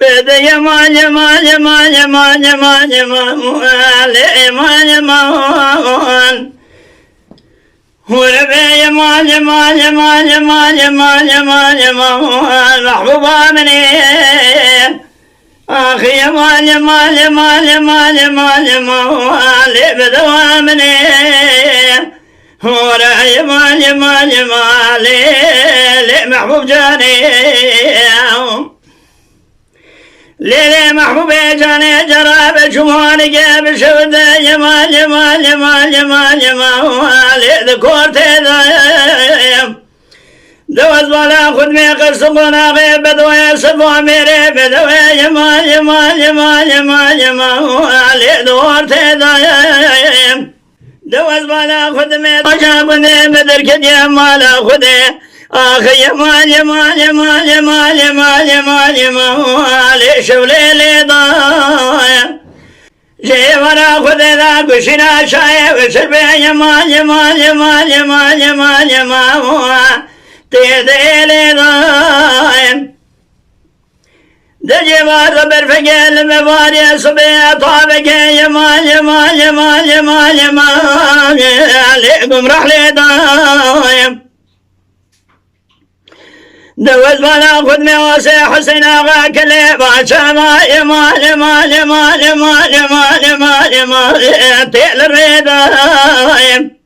بده يمان يمان يمان يمان يمان يمان يمان يمان وربي يمان يمان يمان يمان يمان يمان يمان محبوبة مني أخي يمان يمان يمان يمان يمان يمان بدوامني ورا يمان يمان يمان محبوب جاني ليلي محبوب جاني جراب شمال جاب شوده يمان يمان يمان يمان يمان ذكرتي ذايم دوز ولا خدمي قصقنا غيب بدوي صفو ميري بدوي يمان يمان يمان يمان يمان دورتي ذايم دوز ولا خدمي طشابني مدرك يمان لا خدي آخي يمان يمان يمان يمان يمان يمان يمان شولي لي ضايم جي ورا خذي ذا قشنا شاي وشربي يمان يمان يمان يمان يمان يمان تيدي لي ضايم دجي وار برفقل مباري صبي طابق يمان يمان يمان يمان يمان عليكم رحلي ضايم دوز ولا خذ مواسي حسين اغا كلي باشا يمان يمان يمان يمان يمان يمان يمان تيل الريدايم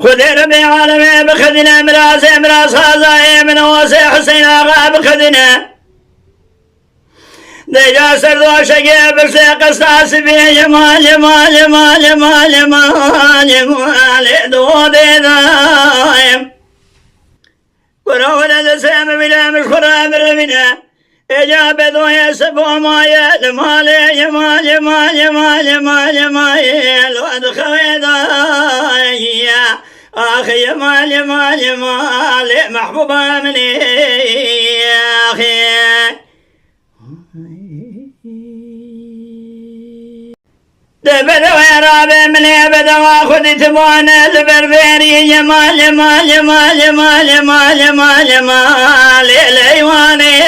خذ ربي عالمي بخذنا مراسي مراس هذا من واسي حسين اغا بخذنا دجا سردو شقي برسي قصاص بي يمان يمان يمان يمان يمان يمان دودي دايم ورونا دسام بلا مشخرا برمنا إجابة ذوي سفو مايا لمالي يمال يمال يمال يمال يمال وادخل ذايا أخي يمال يمال يمال محبوبة مني يا أخي بدوي رابع مني بدوا خذ تبوانا البربري يمال يمال يمال يمال يمال يمال يمال الايواني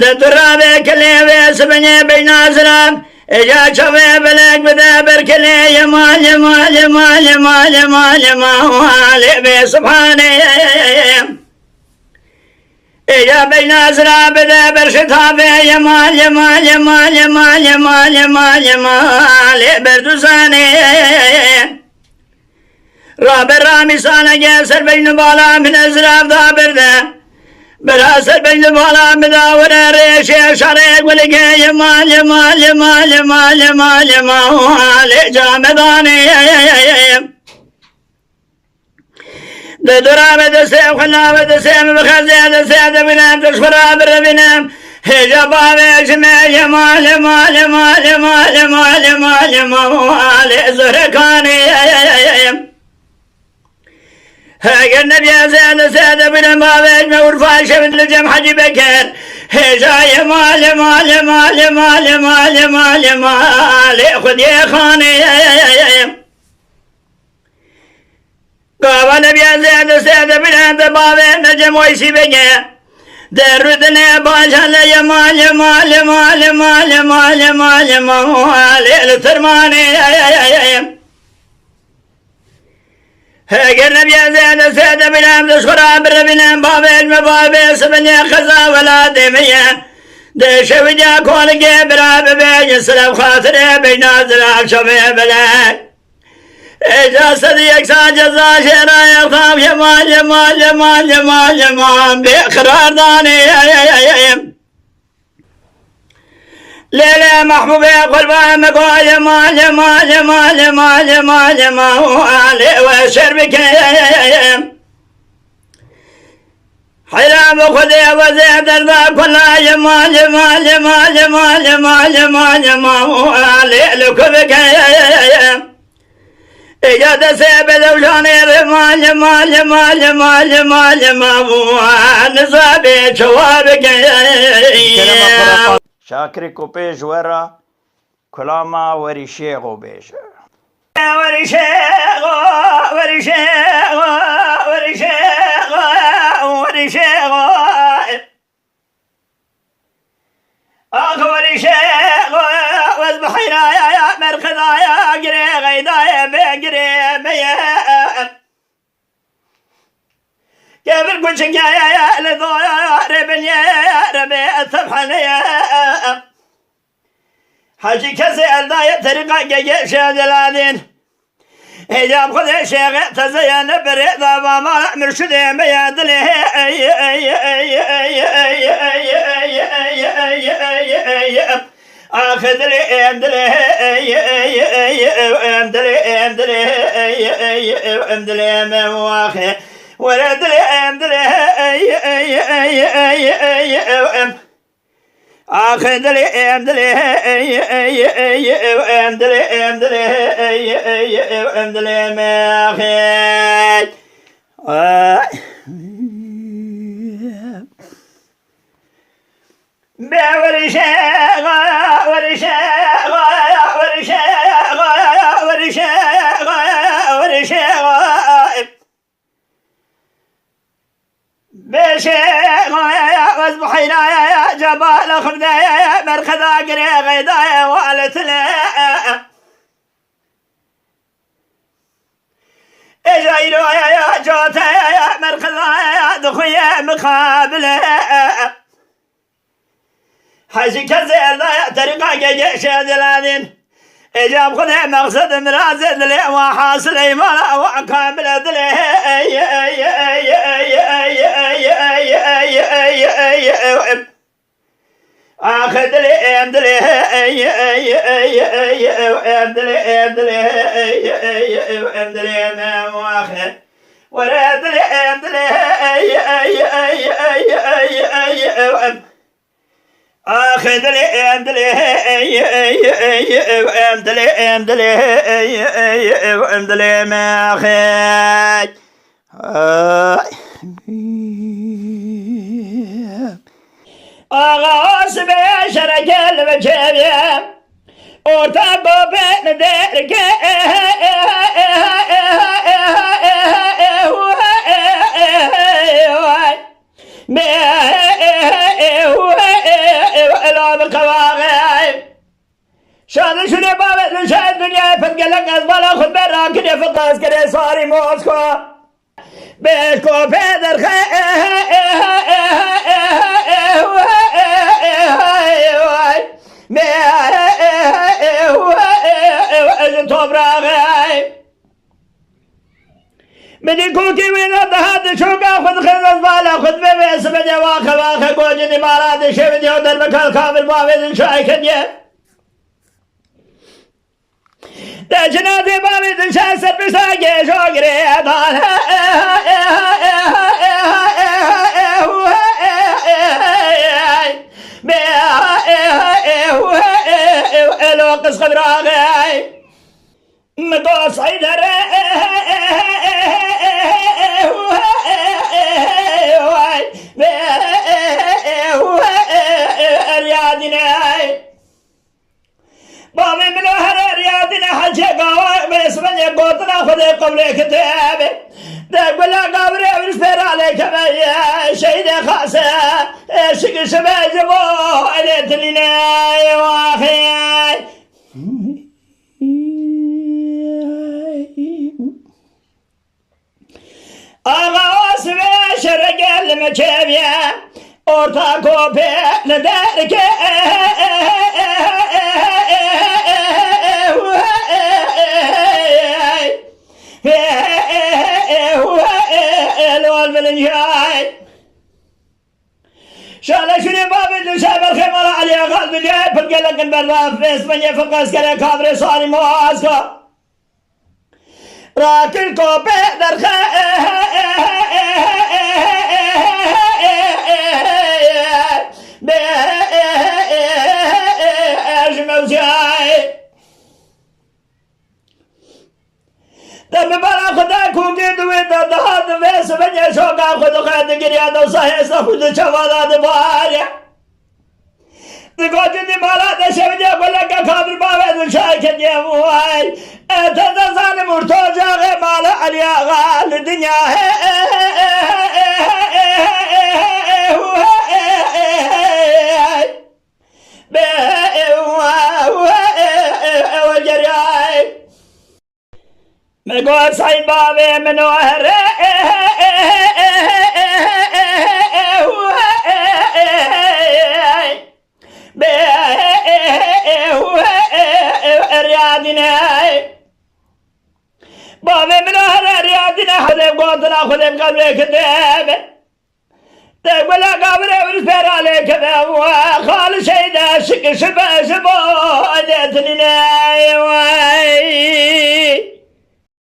الرابع كلي بيسبني بين ازراب اجا شوي بلك بدا بركلي يمال يمال يمال يمال يمال يمال بسبحاني يا بين أزراب ذا برشتها في يمال يمال يمال يمال يمال يمال يمال بردوساني راب الرامي سانا جاسر بين بالا من أزراب ذا برده براسر بين بالا مداور ريش شريك ولقى يمال يمال يمال يمال يمال يمال جامداني درامة دسيم خلابة دسيم بخزي دسيم بنام تشفرا بربنام هجبا بيشمع يمال يمال يمال يمال يمال يمال يمال زركاني هاق النبي زيد سيد بن بابيج مورفاش من الجم حجي بكر هجا يمال يمال يمال يمال يمال يمال يمال خذ يا خاني قابل نبي زيد سيد بن انت بابي نجم ويسي بكر دردنا باشا يمال يمال يمال يمال يمال يمال يمال الثرماني هاق النبي زيد سيد بن عبد شخرا بربنا بابي المبابي سبني خزا ولا دمية ديش وجا كولك براب بيج سلام خاطر بين نازل شبه بلاك إجا صديق ساجزا شيرا يخاف يمال يمال يمال يمال يمال بإقرار داني ليلة محبوبة قلبها مقال يمال يمال يمال يمال يمال يمال وشربك حرام خذي وزيد الباب كلها يمال يمال يمال يمال يمال يمال يمال لكبك إجا دسيب ذوشاني رمال يمال يمال يمال يمال يمال نصابي شوابك شاكري كوبيج ورا كلاما وريشيغو بيج وريشيغو وريشيغو وريشيغو وريشيغو وشك يا لدور بن يا ربي الثبحني حاجي كسي الداية طريقة جيجي شادلادين هجاب خذ الشيخ تزين بريضة وما مرشد بيادله اخذ لي امدلي امدلي مواخي ولد لي امدلي اخذ لي امدلي امدلي مواخي واصبحينا يا جبال خبدا مرخذا قري غيدا والتنا اجايرو يا جوتا يا مرخذا دخويا مقابله حاجي كزير طريقة جيش دلالين إجاب خذ مقصد مرازد لي وحاصل إيمان وكامل دلي آخذ لي أمدلي أمدلي ما واخذ ورد لي أمدلي آخذ لي أمدلي أمدلي ما أخذ آغاز بشرك المجابية ارتقوا بين ديرك شاد شنو بابا شاد دنيا فتقلق أزبال أخذ براكن يفقاس كده صاري موسكو بيشكو بيدر بدي كوكي من الضهاد شوكا خذ أزبال أخذ ببيس بدي واخا قوجني ماراد شبدي ودر مكال كامل بابا شاي كديه جنازي بابي تنشاسر بساقي شوقري أطال الوقس خبراغي مقوص عيدر رياضنا بابي من هر رياضنا حجي قوي باسمني قوتنا خذي قبل كتابي تقول قبري ونسبر عليك بيا شهيد خاصة شق شباب جبو عليت لنا يا واخي أغاص بشرق المجابية أرتاكو بلدارك شالا شنو بابي تشابه الخمر علي قلب جاي بتقلق البراف في اسبانيا فقاس كلا كابري صاري مواسكو راكل كوبي درخا دم بلا خدا كوكي دوي دهات ويس بني شوكا خد خد گريا دو سايس خد چوالا دباريا تقول دي مالا دشبدي ولا كابر بابا دشاي كدي موي اتذان مرتجا مالا عليا غال الدنيا مقول صايب بابي من وهر رياضنا بابي من أهل رياضنا خذب قوتنا خذب قبل كذاب تقول قبل ورسبر عليك ذا وخال سيدا سك سبا سبا دتني